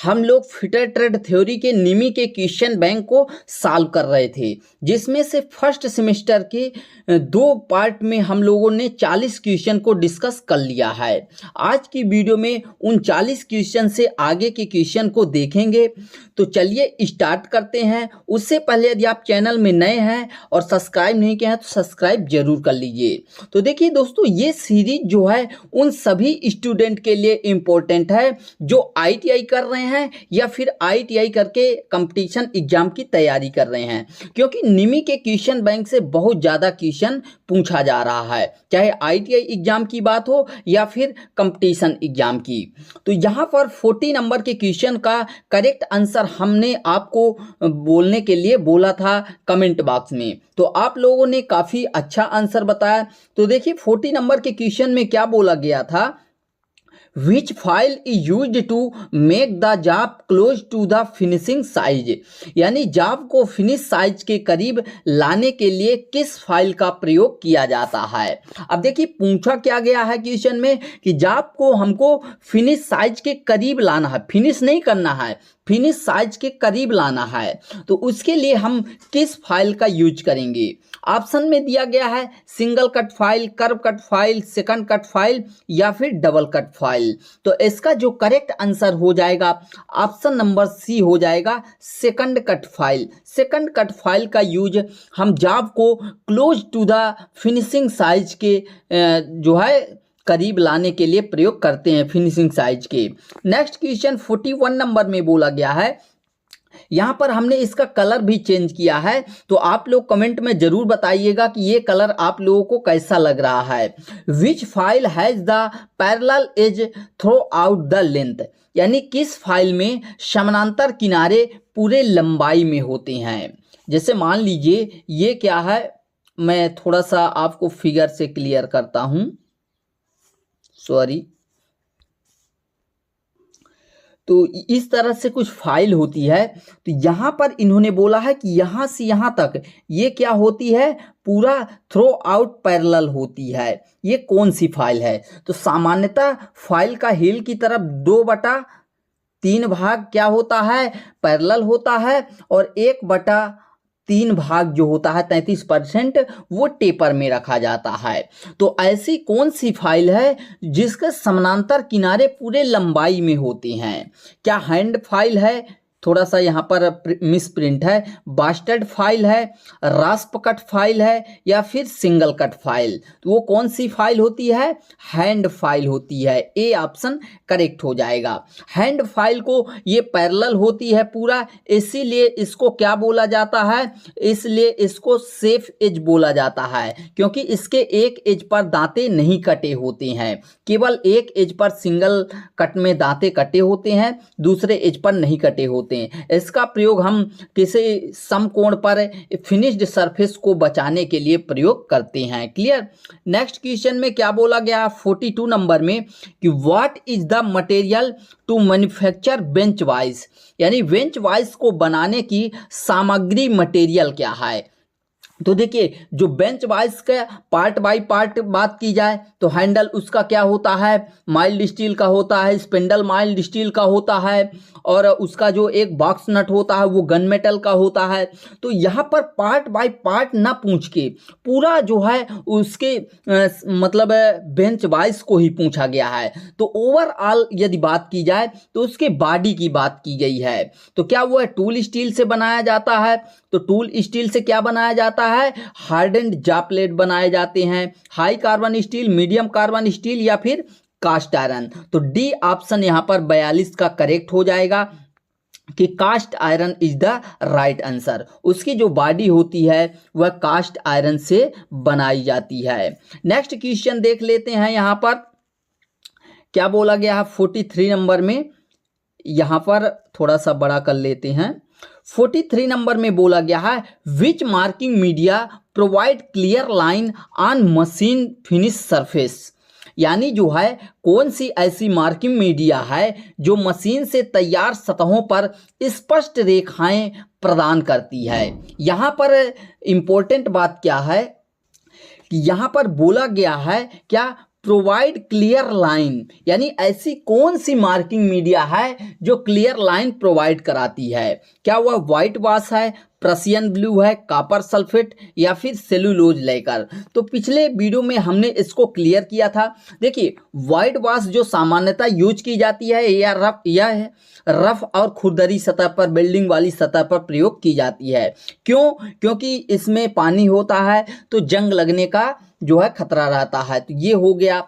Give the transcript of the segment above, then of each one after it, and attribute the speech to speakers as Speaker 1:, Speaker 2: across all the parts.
Speaker 1: हम लोग fitter trade theory के निमी के क्वेश्चन बैंक को सॉल्व कर रहे थे, जिसमें से फर्स्ट सेमेस्टर के 2 पार्ट में हम लोगों ने 40 क्वेश्चन को डिस्कस कर लिया है। आज की वीडियो में उन 40 क्वेश्चन से आगे के क्वेश्चन को देखेंगे। तो चलिए स्टार्ट करते हैं। उससे पहले यदि आप चैनल में नए हैं और सब्सक्राइब नहीं किए हैं तो सब्सक्राइब जरूर कर लीजिए। तो देखिए दोस्तों, ये सीरीज जो है उन सभी स्टूडेंट के लिए इम्पोर्टेंट है जो ITI कर रहे हैं या फिर ITI करके कंपटीशन एग्जाम की तैयारी कर रहे हैं, क्योंकि निमी के क्वेश्चन बैंक से बहुत ज़्यादा क्वेश्चन पूछा जा रहा है, चाहे ITI एग्जाम की बात हो या फिर कंपटीशन एग्जाम की। तो यहाँ पर 40 नंबर के क्वेश्चन का करेक्ट आंसर हमने आपको बोलने के लिए बोला था कमेंट बॉक्स में, तो आप लोगों ने काफ़ी अच्छा आंसर बताया। तो देखिए 40 नंबर के क्वेश्चन में क्या बोला गया था, Which file is used to make the job close to the finishing size, यानी जॉब को फिनिश साइज के करीब लाने के लिए किस फाइल का प्रयोग किया जाता है। अब देखिए पूछा क्या गया है क्वेश्चन में कि जॉब को हमको फिनिश साइज के करीब लाना है, फिनिश नहीं करना है, फिनिश साइज के करीब लाना है। तो उसके लिए हम किस फाइल का यूज करेंगे। ऑप्शन में दिया गया है single cut file, curve cut file, second cut file या फिर डबल कट फाइल। तो इसका जो करेक्ट आंसर हो जाएगा ऑप्शन नंबर सी हो जाएगा, second cut file. Second cut file का यूज हम जॉब को close to the finishing size के जो है करीब लाने के लिए प्रयोग करते हैं, फिनिशिंग साइज के। नेक्स्ट क्वेश्चन 41 नंबर में बोला गया है, यहाँ पर हमने इसका कलर भी चेंज किया है, तो आप लोग कमेंट में जरूर बताइएगा कि ये कलर आप लोगों को कैसा लग रहा है। Which file has the parallel edge throughout the length, यानी किस फाइल में समानांतर किनारे पूरे लंबाई में होते हैं। जैसे मान लीजिए ये क्या है, मैं थोड़ा सा आपको फिगर से क्लियर करता हूँ, सॉरी। तो इस तरह से कुछ फाइल होती है, तो यहाँ पर इन्होंने बोला है कि यहाँ से यहाँ तक ये क्या होती है, पूरा थ्रो आउट पैरेलल होती है। ये कौन सी फाइल है। तो सामान्यतः फाइल का हिल की तरफ 2/3 भाग क्या होता है, पैरेलल होता है, और 1/3 भाग जो होता है 33% वो टेपर में रखा जाता है। तो ऐसी कौन सी फाइल है जिसके समानांतर किनारे पूरे लंबाई में होते हैं। क्या हैंड फाइल है, थोड़ा सा यहाँ पर मिस प्रिंट है, बास्टर्ड फाइल है, रास्प कट फाइल है या फिर सिंगल कट फाइल। तो वो कौन सी फाइल होती है, हैंड फाइल होती है। ए ऑप्शन करेक्ट हो जाएगा। हैंड फाइल को ये पैरेलल होती है पूरा, इसीलिए इसको क्या बोला जाता है, इसलिए इसको सेफ एज बोला जाता है, क्योंकि इसके एक एज पर दांते नहीं कटे होते हैं, केवल एक एज पर सिंगल कट में दांते कटे होते हैं, दूसरे एज पर नहीं कटे होते। इसका प्रयोग हम किसी समकोण पर फिनिश्ड सरफेस को बचाने के लिए प्रयोग करते हैं। क्लियर। नेक्स्ट क्वेश्चन में क्या बोला गया 42 नंबर में कि what is the material to manufacture bench vice, यानी बेंच वाइज को बनाने की सामग्री मटेरियल क्या है। तो देखिए जो बेंच वाइज का पार्ट बाय पार्ट बात की जाए तो हैंडल उसका क्या होता है, माइल्ड स्टील का होता है, स्पिंडल माइल्ड स्टील का होता है, और उसका जो एक बॉक्स नट होता है वो गन मेटल का होता है। तो यहाँ पर पार्ट बाय पार्ट ना पूछ के पूरा जो है उसके मतलब बेंच वाइज को ही पूछा गया है। तो ओवरऑल यदि बात की जाए तो उसके बॉडी की बात की गई है। तो क्या वो है, टूल स्टील से बनाया जाता है। तो टूल स्टील से क्या बनाया जाता है, हार्डेंड जाप्लेट बनाए जाते हैं, high carbon steel, medium carbon steel या फिर कास्ट आयरन। तो डी ऑप्शन यहां पर 42 का करेक्ट हो जाएगा कि cast iron is the right answer. उसकी जो बॉडी होती है वह कास्ट आयरन से बनाई जाती है। नेक्स्ट क्वेश्चन देख लेते हैं, यहां पर क्या बोला गया है 43 नंबर में, यहां पर थोड़ा सा बड़ा कर लेते हैं। 43 नंबर में बोला गया है which marking media provide clear line on machine finish surface, यानी जो है कौन सी ऐसी मार्किंग मीडिया है जो मशीन से तैयार सतहों पर स्पष्ट रेखाएं प्रदान करती है। यहाँ पर इंपॉर्टेंट बात क्या है कि यहाँ पर बोला गया है क्या, प्रोवाइड क्लियर लाइन, यानी ऐसी कौन सी मार्किंग मीडिया है जो क्लियर लाइन प्रोवाइड कराती है? क्या वह व्हाइट वाश है, प्रशियन ब्लू है, कॉपर सल्फेट या फिर सेलुलोज लेकर? तो पिछले वीडियो में हमने इसको क्लियर किया था। देखिए, व्हाइट वाश जो सामान्यतः यूज की जाती है यह है रफ और खुरदरी सतह पर, बिल्डिंग वाली सतह पर प्रयोग की जाती है। क्यों? क्योंकि इसमें पानी होता है तो जंग लगने का जो है खतरा रहता है। तो ये हो गया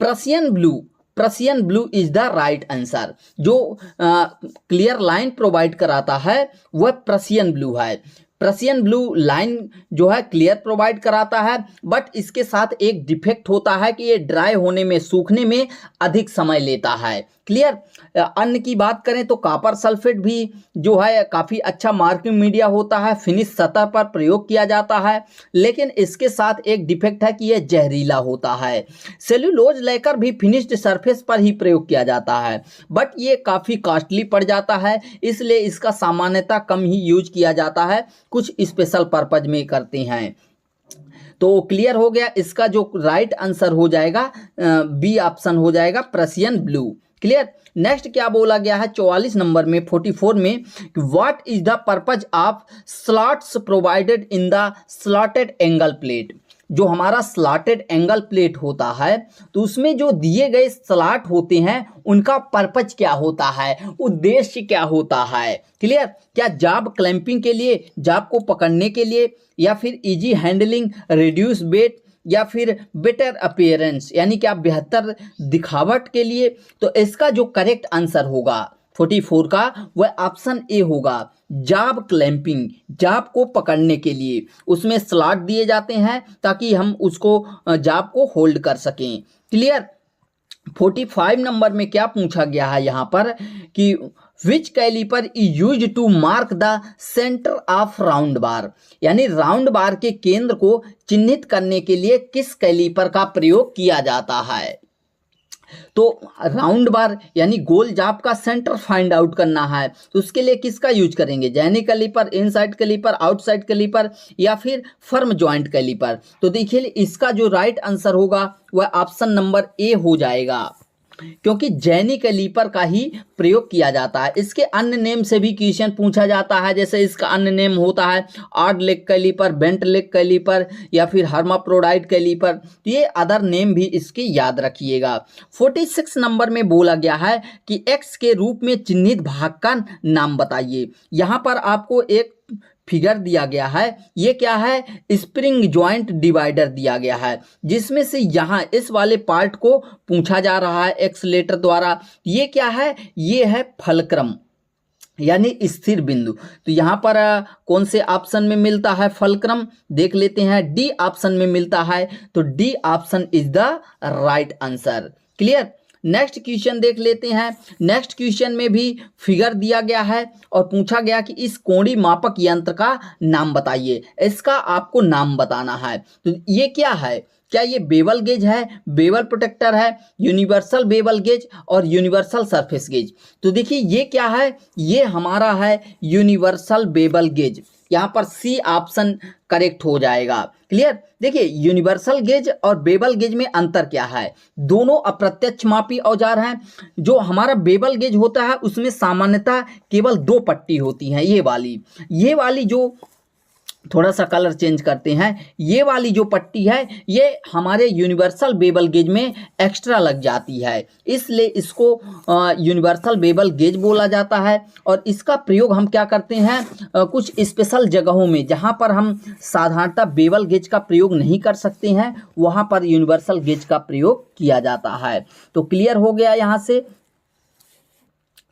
Speaker 1: Prussian blue. Prussian blue is the right answer. जो क्लियर लाइन प्रोवाइड कराता है वह प्रशियन ब्लू है। प्रशियन ब्लू लाइन जो है क्लियर प्रोवाइड कराता है, बट इसके साथ एक डिफेक्ट होता है कि ये ड्राई होने में, सूखने में अधिक समय लेता है। क्लियर? अन्य की बात करें तो कॉपर सल्फेट भी जो है काफ़ी अच्छा मार्किंग मीडिया होता है, फिनिश सतह पर प्रयोग किया जाता है, लेकिन इसके साथ एक डिफेक्ट है कि यह जहरीला होता है। सेल्यूलोज लेकर भी फिनिश्ड सरफेस पर ही प्रयोग किया जाता है, बट ये काफ़ी कॉस्टली पड़ जाता है, इसलिए इसका सामान्यतः कम ही यूज किया जाता है, कुछ स्पेशल पर्पज में करते हैं। तो क्लियर हो गया, इसका जो राइट आंसर हो जाएगा बी ऑप्शन हो जाएगा, प्रशियन ब्लू। क्लियर? नेक्स्ट क्या बोला गया है 44 नंबर में, 44 में, what is the purpose of slots provided in the slotted angle plate? जो हमारा स्लॉटेड एंगल प्लेट होता है तो उसमें जो दिए गए स्लॉट होते हैं उनका पर्पज क्या होता है, उद्देश्य क्या होता है? क्लियर? क्या जॉब क्लैंपिंग के लिए, जॉब को पकड़ने के लिए, या फिर इजी हैंडलिंग, रिड्यूस वेट, या फिर बेटर अपीयरेंस, यानी कि आप बेहतर दिखावट के लिए? तो इसका जो करेक्ट आंसर होगा 44 का वह ऑप्शन ए होगा, जॉब क्लैंपिंग, जॉब को पकड़ने के लिए। उसमें स्लॉट दिए जाते हैं ताकि हम उसको जॉब को होल्ड कर सकें। क्लियर? 45 नंबर में क्या पूछा गया है यहाँ पर कि which caliper is use to mark the centre of round bar, यानी राउंड बार के केंद्र को चिन्हित करने के लिए किस कैलिपर का प्रयोग किया जाता है? तो राउंड बार यानी गोल जॉब का सेंटर फाइंड आउट करना है, तो उसके लिए किसका यूज करेंगे? Jenny calliper, inside calliper, outside calliper, या फिर फर्म जॉइंट कैलिपर? तो देखिए, इसका जो राइट आंसर होगा वह ऑप्शन नंबर ए हो जाएगा, क्योंकि जेनी कैलिपर का ही प्रयोग किया जाता है। इसके अन्य नेम से भी क्वेश्चन पूछा जाता है, जैसे इसका अन्य नेम होता है odd leg calliper, bent leg calliper, या फिर हर्माप्रोडाइट कैलिपर। ये अदर नेम भी इसके याद रखिएगा। 46 नंबर में बोला गया है कि एक्स के रूप में चिन्हित भाग का नाम बताइए। यहाँ पर आपको एक फिगर दिया गया है, ये क्या है? स्प्रिंग जॉइंट डिवाइडर दिया गया है, जिसमें से यहाँ इस वाले पार्ट को पूछा जा रहा है एक्सलेटर द्वारा। ये क्या है? ये है फलक्रम, यानी स्थिर बिंदु। तो यहाँ पर कौन से ऑप्शन में मिलता है फलक्रम? देख लेते हैं, डी ऑप्शन में मिलता है, तो D option is the right answer. Clear? Next question देख लेते हैं। नेक्स्ट क्वेश्चन में भी फिगर दिया गया है और पूछा गया कि इस कोणी मापक यंत्र का नाम बताइए। इसका आपको नाम बताना है। तो ये क्या है? क्या ये बेवल गेज है, बेवल प्रोटेक्टर है, यूनिवर्सल बेवल गेज और यूनिवर्सल सरफेस गेज? तो देखिए, ये क्या है? ये हमारा है यूनिवर्सल बेवल गेज। यहाँ पर सी ऑप्शन करेक्ट हो जाएगा। क्लियर? देखिए, यूनिवर्सल गेज और बेवल गेज में अंतर क्या है? दोनों अप्रत्यक्ष मापी औजार हैं। जो हमारा बेवल गेज होता है उसमें सामान्यतः केवल 2 पट्टी होती हैं, ये वाली जो थोड़ा सा कलर चेंज करते हैं, ये वाली जो पट्टी है ये हमारे यूनिवर्सल बेवल गेज में एक्स्ट्रा लग जाती है, इसलिए इसको यूनिवर्सल बेवल गेज बोला जाता है। और इसका प्रयोग हम क्या करते हैं? कुछ स्पेशल जगहों में जहां पर हम साधारणतः बेवल गेज का प्रयोग नहीं कर सकते हैं, वहां पर यूनिवर्सल गेज का प्रयोग किया जाता है। तो क्लियर हो गया यहाँ से।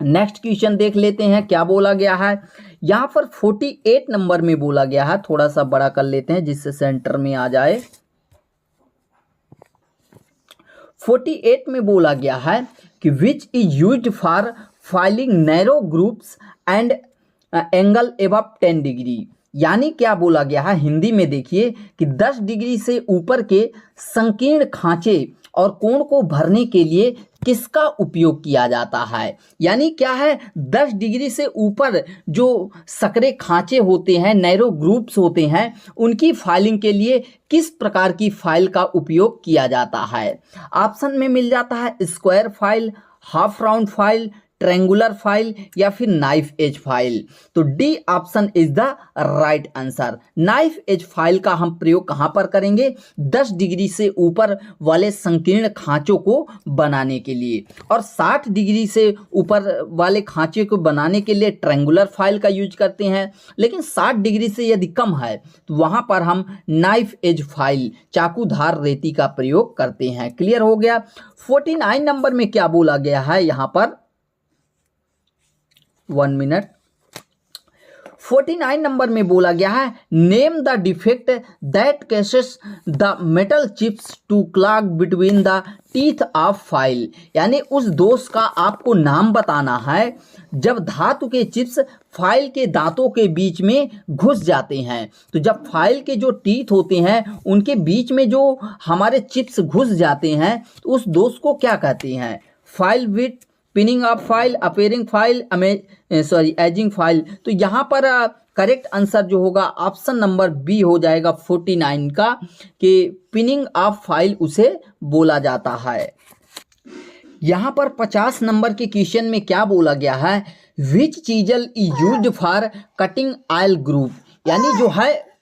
Speaker 1: नेक्स्ट क्वेश्चन देख लेते हैं, क्या बोला गया है यहाँ पर। 48 नंबर में बोला गया है, थोड़ा सा बड़ा कर लेते हैं जिससे सेंटर में आ जाए। 48 में बोला गया है कि which is used for filing narrow groups and angle above 10 degree. यानी क्या बोला गया है हिंदी में, देखिए कि 10 डिग्री से ऊपर के संकीर्ण खांचे और कोण को भरने के लिए किसका उपयोग किया जाता है। यानी क्या है, 10 डिग्री से ऊपर जो सकरे खांचे होते हैं, नैरो ग्रुप्स होते हैं, उनकी फाइलिंग के लिए किस प्रकार की फाइल का उपयोग किया जाता है। ऑप्शन में मिल जाता है square file, half round file, triangular file या फिर नाइफ एज फाइल। तो D option is the right answer. Knife edge file का हम प्रयोग कहां पर करेंगे, 10 डिग्री से ऊपर वाले संकीर्ण खांचों को बनाने के लिए, और 60 डिग्री से ऊपर वाले खांचे को बनाने के लिए ट्रायंगुलर फाइल का यूज करते हैं। लेकिन 60 डिग्री से यदि कम है तो वहां पर हम नाइफ एज फाइल, चाकूधार रेती का प्रयोग करते हैं। क्लियर हो गया। 49 नंबर में क्या बोला गया है यहां पर, 1 मिनट। 49 नंबर में बोला गया है name the defect that causes the metal chips to clog between the teeth of file. यानी उस दोष का आपको नाम बताना है जब धातु के चिप्स फाइल के दांतों के बीच में घुस जाते हैं। तो जब फाइल के जो टीथ होते हैं उनके बीच में जो हमारे चिप्स घुस जाते हैं तो उस दोष को क्या कहते हैं, file with, pinning of file, appearing file, ageing file. तो यहाँ पर करेक्ट आंसर जो होगा ऑप्शन नंबर बी हो जाएगा 49 का, कि पिनिंग ऑफ फाइल उसे बोला जाता है। यहाँ पर 50 नंबर के क्वेश्चन में क्या बोला गया है, which chisel is used for cutting oil group. यानी जो है,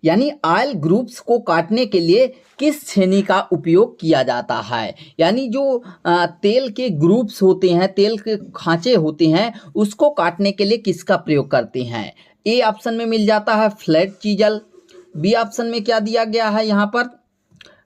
Speaker 1: यानी ऑयल ग्रुप्स को काटने के लिए किस छेनी का उपयोग किया जाता है। यानी जो तेल के ग्रुप्स होते हैं, तेल के खांचे होते हैं, उसको काटने के लिए किसका प्रयोग करते हैं। ए ऑप्शन में मिल जाता है फ्लैट चीजल, बी ऑप्शन में क्या दिया गया है यहाँ पर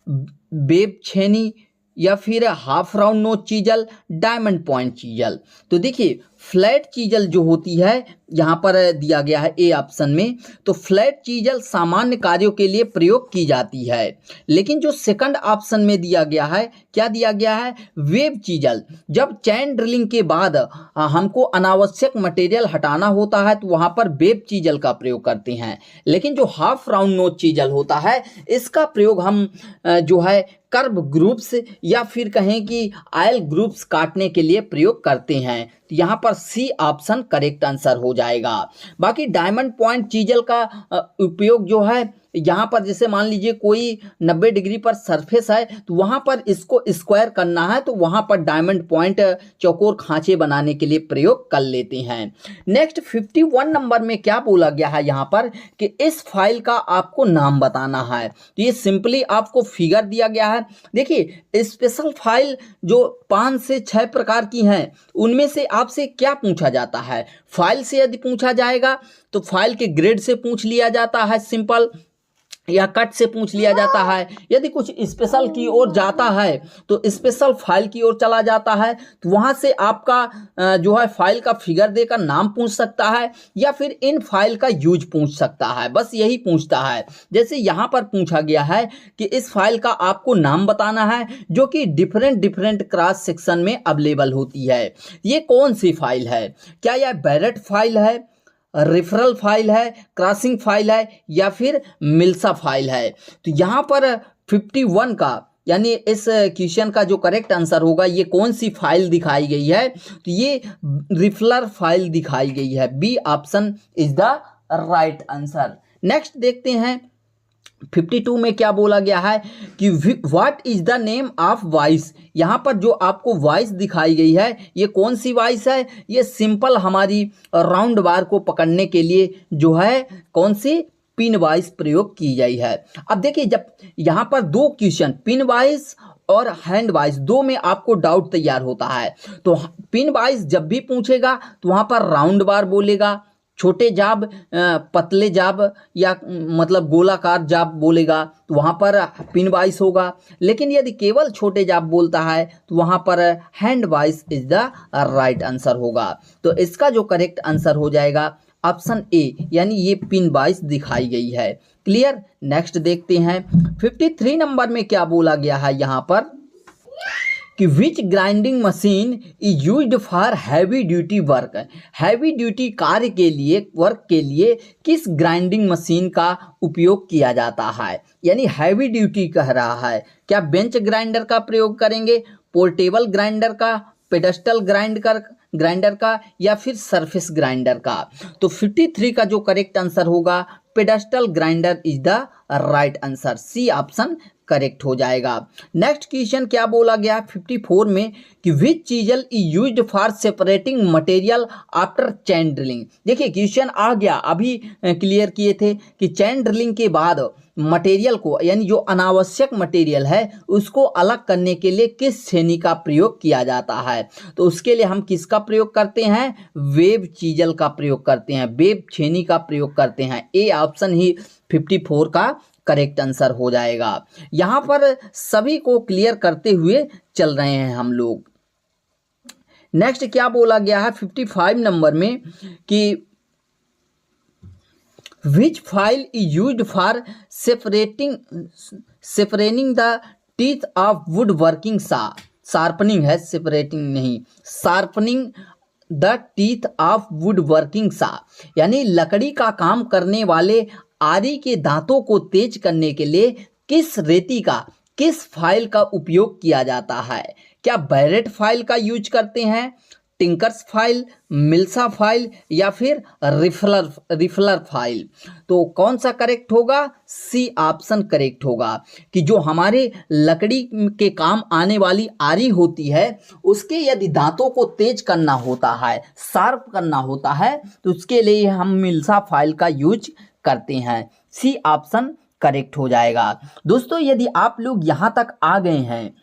Speaker 1: बेब छेनी, या फिर हाफ राउंड नोच चीजल, डायमंड पॉइंट चीजल। तो देखिए फ्लैट चीजल जो होती है यहाँ पर दिया गया है ए ऑप्शन में, तो फ्लैट चीजल सामान्य कार्यों के लिए प्रयोग की जाती है। लेकिन जो सेकंड ऑप्शन में दिया गया है, क्या दिया गया है, वेब चीजल, जब चैन ड्रिलिंग के बाद हमको अनावश्यक मटेरियल हटाना होता है तो वहाँ पर वेब चीजल का प्रयोग करते हैं। लेकिन जो हाफ राउंड नोच चीजल होता है इसका प्रयोग हम जो है कर्व ग्रुप्स या फिर कहें कि ऑयल ग्रुप्स काटने के लिए प्रयोग करते हैं। तो यहाँ पर सी ऑप्शन करेक्ट आंसर हो जाएगा। बाकी डायमंड पॉइंट चीजल का उपयोग जो है यहाँ पर, जैसे मान लीजिए कोई 90 डिग्री पर सरफेस है तो वहाँ पर इसको स्क्वायर करना है तो वहाँ पर डायमंड पॉइंट चौकोर खांचे बनाने के लिए प्रयोग कर लेते हैं। नेक्स्ट 51 नंबर में क्या बोला गया है यहाँ पर कि इस फाइल का आपको नाम बताना है। तो ये सिंपली आपको फिगर दिया गया है। देखिए स्पेशल फाइल जो 5 से 6 प्रकार की हैं उनमें से आपसे क्या पूछा जाता है। फाइल से यदि पूछा जाएगा तो फाइल के ग्रेड से पूछ लिया जाता है सिंपल, या कट से पूछ लिया जाता है। यदि कुछ स्पेशल की ओर जाता है तो स्पेशल फाइल की ओर चला जाता है तो वहाँ से आपका जो है फाइल का फिगर देकर नाम पूछ सकता है, या फिर इन फाइल का यूज पूछ सकता है। बस यही पूछता है। जैसे यहाँ पर पूछा गया है कि इस फाइल का आपको नाम बताना है जो कि डिफरेंट क्रॉस सेक्शन में अवेलेबल होती है। ये कौन सी फाइल है, क्या यह बैरेट फाइल है, रेफरल फाइल है, क्रॉसिंग फाइल है, या फिर मिल्सा फाइल है। तो यहाँ पर 51 का यानी इस क्वेश्चन का जो करेक्ट आंसर होगा, ये कौन सी फाइल दिखाई गई है, तो ये रिफलर फाइल दिखाई गई है। B option is the right answer. Next देखते हैं 52 में क्या बोला गया है कि what is the name of vice. यहाँ पर जो आपको वॉइस दिखाई गई है ये कौन सी वॉइस है, ये सिंपल हमारी राउंड बार को पकड़ने के लिए जो है कौन सी पिन वॉइस प्रयोग की गई है। अब देखिए जब यहाँ पर दो क्वेश्चन पिन वॉइस और हैंड वॉइस दो में आपको डाउट तैयार होता है, तो पिन वॉइस जब भी पूछेगा तो वहाँ पर राउंड बार बोलेगा, छोटे जाब पतले जाब या मतलब गोलाकार जाब बोलेगा तो वहाँ पर पिन वॉइस होगा। लेकिन यदि केवल छोटे जाब बोलता है तो वहाँ पर hand voice is the right answer होगा। तो इसका जो करेक्ट आंसर हो जाएगा ऑप्शन ए, यानी ये पिन वॉइस दिखाई गई है। क्लियर। नेक्स्ट देखते हैं 53 नंबर में क्या बोला गया है यहाँ पर कि कि which grinding machine is used for heavy duty work. Heavy duty कार्य के लिए, वर्क के लिए किस ग्राइंडिंग मशीन का उपयोग किया जाता है। यानी हैवी ड्यूटी कह रहा है, क्या बेंच ग्राइंडर का प्रयोग करेंगे, पोर्टेबल ग्राइंडर का, पेडस्टल ग्राइंडर का या फिर सरफेस ग्राइंडर का। तो 53 का जो करेक्ट आंसर होगा pedestal grinder is the right answer, C option correct हो जाएगा। नेक्स्ट क्वेश्चन क्या बोला गया 54 में कि which chisel is used for separating material after chain drilling. देखिए क्वेश्चन आ गया, अभी क्लियर किए थे कि चैन ड्रिलिंग के बाद मटेरियल को, यानी जो अनावश्यक मटेरियल है उसको अलग करने के लिए किस छेनी का प्रयोग किया जाता है। तो उसके लिए हम किसका प्रयोग करते हैं, वेब चीजल का प्रयोग करते हैं, वेब छेनी का प्रयोग करते हैं। ए ऑप्शन ही 54 का करेक्ट आंसर हो जाएगा। यहाँ पर सभी को क्लियर करते हुए चल रहे हैं हम लोग। नेक्स्ट क्या बोला गया है 55 नंबर में कि which file is used for separating the teeth of wood working saw. Sharpening है, सेपरेटिंग नहीं, sharpening the teeth of wood working saw. यानी लकड़ी का काम करने वाले आरी के दांतों को तेज करने के लिए किस रेती का, किस फाइल का उपयोग किया जाता है। क्या बैरेट फाइल का यूज करते हैं, टिंकर्स फाइल, मिल्सा फाइल या फिर रिफलर फाइल। तो कौन सा करेक्ट होगा, सी ऑप्शन करेक्ट होगा कि जो हमारे लकड़ी के काम आने वाली आरी होती है उसके यदि दांतों को तेज करना होता है, शार्प करना होता है, तो उसके लिए हम मिल्सा फाइल का यूज करते हैं। सी ऑप्शन करेक्ट हो जाएगा। दोस्तों यदि आप लोग यहाँ तक आ गए हैं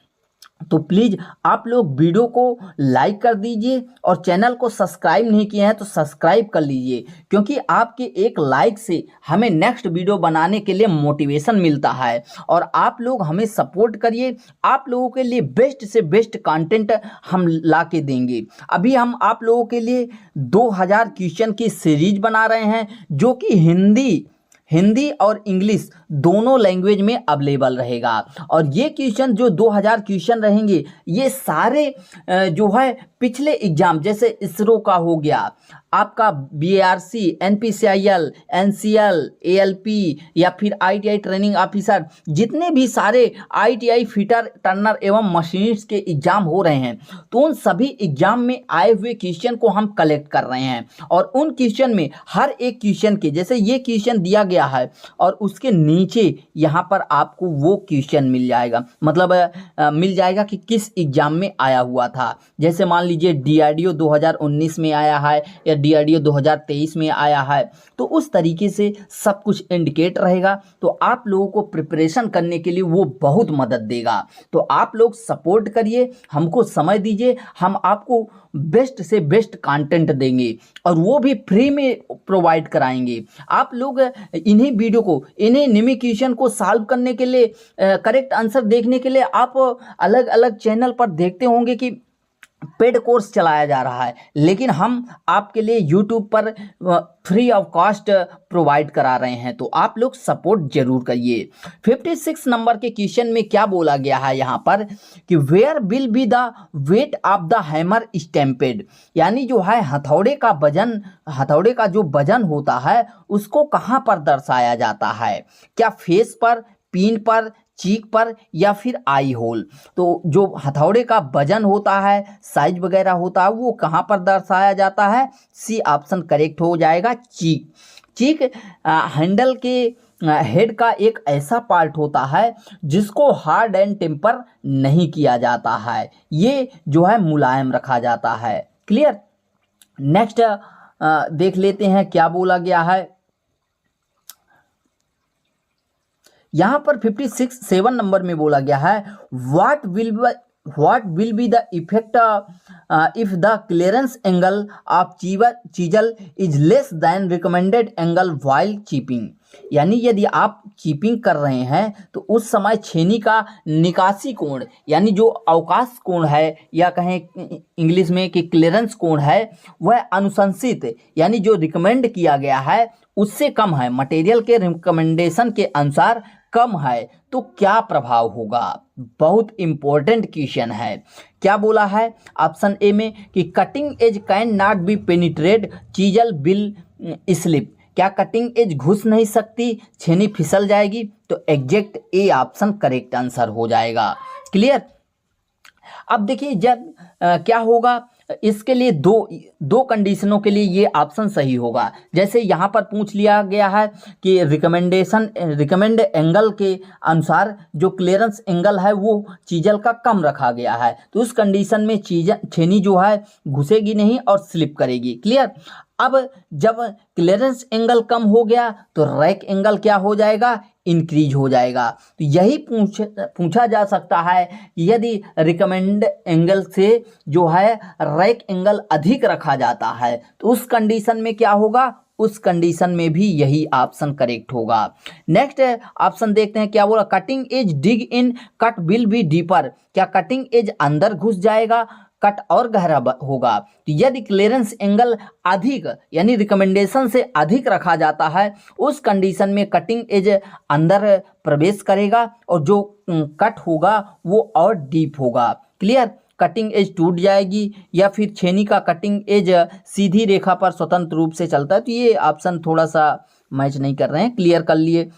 Speaker 1: तो प्लीज़ आप लोग वीडियो को लाइक कर दीजिए और चैनल को सब्सक्राइब नहीं किए हैं तो सब्सक्राइब कर लीजिए, क्योंकि आपके एक लाइक से हमें नेक्स्ट वीडियो बनाने के लिए मोटिवेशन मिलता है। और आप लोग हमें सपोर्ट करिए, आप लोगों के लिए बेस्ट से बेस्ट कंटेंट हम ला के देंगे। अभी हम आप लोगों के लिए 2000 क्वेश्चन की सीरीज बना रहे हैं जो कि हिंदी और इंग्लिश दोनों लैंग्वेज में अवेलेबल रहेगा। और ये क्वेश्चन जो 2000 क्वेश्चन रहेंगे ये सारे जो है पिछले एग्जाम, जैसे इसरो का हो गया, आपका BARC, NPCIL, NCL, ALP या फिर ITI ट्रेनिंग ऑफिसर, जितने भी सारे ITI फिटर, टर्नर एवं मशीनिस्ट के एग्जाम हो रहे हैं, तो उन सभी एग्जाम में आए हुए क्वेश्चन को हम कलेक्ट कर रहे हैं। और उन क्वेश्चन में हर एक क्वेश्चन के, जैसे ये क्वेश्चन दिया गया है और उसके नीचे यहाँ पर आपको वो क्वेश्चन मिल जाएगा, मतलब मिल जाएगा कि किस एग्जाम में आया हुआ था। जैसे मान लीजिए DRDO 2019 में आया है या DRDO 2023 में आया है, तो उस तरीके से सब कुछ इंडिकेट रहेगा। तो आप लोगों को प्रिपरेशन करने के लिए वो बहुत मदद देगा। तो आप लोग सपोर्ट करिए, हमको समय दीजिए, हम आपको बेस्ट से बेस्ट कंटेंट देंगे और वो भी फ्री में प्रोवाइड कराएंगे। आप लोग इन्हीं वीडियो को, इन्हीं निमी क्वेश्चन को सॉल्व करने के लिए, करेक्ट आंसर देखने के लिए आप अलग अलग चैनल पर देखते होंगे कि पेड कोर्स चलाया जा रहा है, लेकिन हम आपके लिए यूट्यूब पर फ्री ऑफ कॉस्ट प्रोवाइड करा रहे हैं। तो आप लोग सपोर्ट जरूर करिए। 56 नंबर के क्वेश्चन में क्या बोला गया है यहाँ पर कि where will be the weight of the hammer stamped. यानी जो है हथौड़े का जो वजन होता है उसको कहाँ पर दर्शाया जाता है। क्या फेस पर, पिन पर, चीक पर या फिर आई होल। तो जो हथौड़े का वजन होता है, साइज वगैरह होता है, वो कहाँ पर दर्शाया जाता है। सी ऑप्शन करेक्ट हो जाएगा, चीक हैंडल के हेड का एक ऐसा पार्ट होता है जिसको हार्ड एंड टेम्पर नहीं किया जाता है, ये जो है मुलायम रखा जाता है। क्लियर। नेक्स्ट देख लेते हैं क्या बोला गया है यहाँ पर 7 नंबर में बोला गया है what will be the effect if the clearance angle of chisel is less than recommended angle while chipping. यानी यदि आप चीपिंग कर रहे हैं तो उस समय छेनी का निकासी कोण, यानी जो अवकाश कोण है या कहें इंग्लिश में कि क्लियरेंस कोण है, वह अनुशंसित यानी जो रिकमेंड किया गया है उससे कम है, मटेरियल के रिकमेंडेशन के अनुसार कम है, तो क्या प्रभाव होगा। बहुत इंपॉर्टेंट क्वेश्चन है। क्या बोला है ऑप्शन ए में कि cutting edge can not be penetrate chisel bill slip. क्या कटिंग एज घुस नहीं सकती, छेनी फिसल जाएगी? तो exact A option correct answer हो जाएगा। क्लियर। अब देखिए जब क्या होगा, इसके लिए दो कंडीशनों के लिए ये ऑप्शन सही होगा। जैसे यहाँ पर पूछ लिया गया है कि रिकमेंड एंगल के अनुसार जो क्लियरेंस एंगल है वो चीजल का कम रखा गया है, तो उस कंडीशन में छेनी जो है घुसेगी नहीं और स्लिप करेगी। क्लियर। अब जब क्लियरेंस एंगल कम हो गया तो रैक एंगल क्या हो जाएगा, इंक्रीज हो जाएगा। तो यही पूछा जा सकता है कि यदि रिकमेंड एंगल से जो है रैक एंगल अधिक रखा जाता है तो उस कंडीशन में क्या होगा, उस कंडीशन में भी यही ऑप्शन करेक्ट होगा। नेक्स्ट ऑप्शन देखते हैं क्या बोला, cutting edge dig in cut will be deeper. क्या कटिंग एज अंदर घुस जाएगा, कट और गहरा होगा? तो यदि क्लियरेंस एंगल अधिक यानी रिकमेंडेशन से अधिक रखा जाता है उस कंडीशन में कटिंग एज अंदर प्रवेश करेगा और जो कट होगा वो और डीप होगा। क्लियर। कटिंग एज टूट जाएगी या फिर छेनी का कटिंग एज सीधी रेखा पर स्वतंत्र रूप से चलता है, तो ये ऑप्शन थोड़ा सा मैच नहीं कर रहे हैं। क्लियर कर लिए,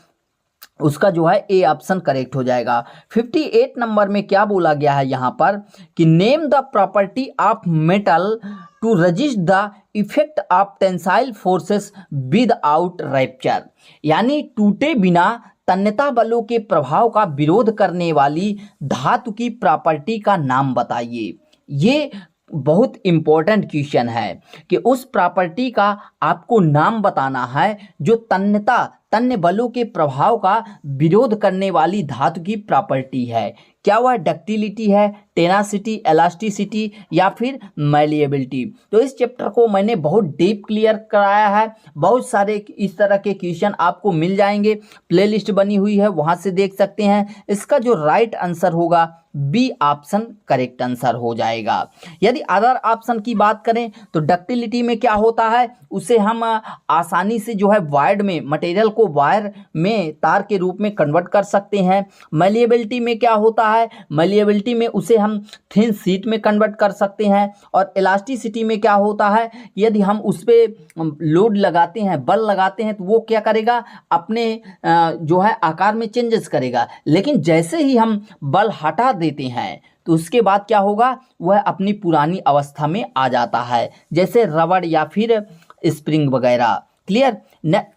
Speaker 1: उसका जो है ए ऑप्शन करेक्ट हो जाएगा। 58 नंबर में क्या बोला गया है यहाँ पर कि name the property of metal to resist the effect of tensile forces without rupture. यानी टूटे बिना तन्यता बलों के प्रभाव का विरोध करने वाली धातु की प्रॉपर्टी का नाम बताइए। ये बहुत इंपॉर्टेंट क्वेश्चन है कि उस प्रॉपर्टी का आपको नाम बताना है जो तन्य बलों के प्रभाव का विरोध करने वाली धातु की प्रॉपर्टी है। क्या वह डक्टिलिटी है, टेनासिटी, एलास्टिसिटी या फिर मैलिएबिलिटी? तो इस चैप्टर को मैंने बहुत डीप क्लियर कराया है। बहुत सारे इस तरह के क्वेश्चन आपको मिल जाएंगे, प्लेलिस्ट बनी हुई है, वहां से देख सकते हैं। इसका जो राइट आंसर होगा बी ऑप्शन करेक्ट आंसर हो जाएगा। यदि अदर ऑप्शन की बात करें तो डक्टिलिटी में क्या होता है, उसे हम आसानी से जो है वायर्ड में मटेरियल को वायर में तार के रूप में कन्वर्ट कर सकते हैं। मैलिएबिलिटी में क्या होता है, मैलिएबिलिटी में उसे हम थिन शीट में कन्वर्ट कर सकते हैं। और इलास्टिसिटी में क्या होता है, यदि हम उस पर लोड लगाते हैं, बल लगाते हैं, तो वो क्या करेगा, अपने जो है आकार में चेंजेस करेगा। लेकिन जैसे ही हम बल हटा देते हैं तो उसके बाद क्या होगा, वह अपनी पुरानी अवस्था में आ जाता है, जैसे रबड़ या फिर स्प्रिंग वगैरह। क्लियर।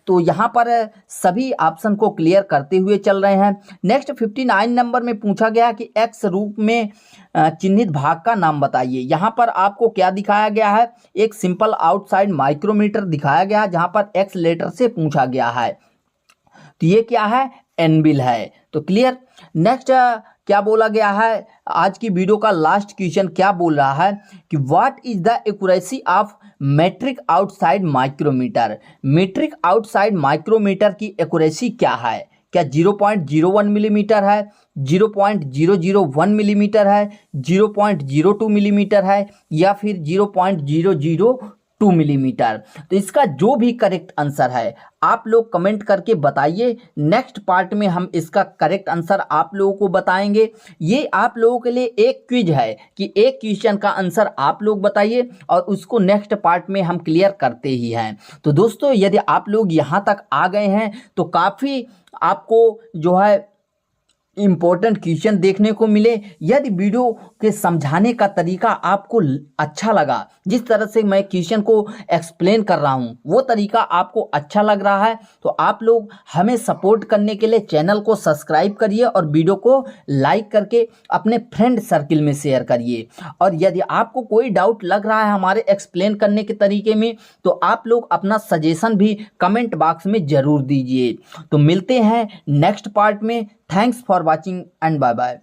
Speaker 1: तो यहाँ पर सभी ऑप्शन को क्लियर करते हुए चल रहे हैं। नेक्स्ट 59 नंबर में पूछा गया कि एक्स रूप में चिन्हित भाग का नाम बताइए। यहाँ पर आपको क्या दिखाया गया है, एक सिंपल आउटसाइड माइक्रोमीटर दिखाया गया है जहाँ पर एक्स लेटर से पूछा गया है। तो ये क्या है, एनबिल है। तो क्लियर। नेक्स्ट क्या बोला गया है, आज की वीडियो का लास्ट क्वेश्चन क्या बोल रहा है कि what is the accuracy of metric outside micrometer. Metric outside micrometer की एक्यूरेसी क्या है? क्या 0.01 मिलीमीटर है, 0.001 मिलीमीटर है, 0.02 मिलीमीटर है या फिर 0.002 मिलीमीटर? तो इसका जो भी करेक्ट आंसर है आप लोग कमेंट करके बताइए। नेक्स्ट पार्ट में हम इसका करेक्ट आंसर आप लोगों को बताएंगे। ये आप लोगों के लिए एक क्विज है कि एक क्वेश्चन का आंसर आप लोग बताइए और उसको नेक्स्ट पार्ट में हम क्लियर करते ही हैं। तो दोस्तों यदि आप लोग यहाँ तक आ गए हैं तो काफ़ी आपको जो है इम्पोर्टेंट क्वेश्चन देखने को मिले। यदि वीडियो के समझाने का तरीका आपको अच्छा लगा, जिस तरह से मैं क्वेश्चन को एक्सप्लेन कर रहा हूँ वो तरीका आपको अच्छा लग रहा है, तो आप लोग हमें सपोर्ट करने के लिए चैनल को सब्सक्राइब करिए और वीडियो को लाइक करके अपने फ्रेंड सर्किल में शेयर करिए। और यदि आपको कोई डाउट लग रहा है हमारे एक्सप्लेन करने के तरीके में तो आप लोग अपना सजेशन भी कमेंट बॉक्स में ज़रूर दीजिए। तो मिलते हैं नेक्स्ट पार्ट में। Thanks for watching and bye bye.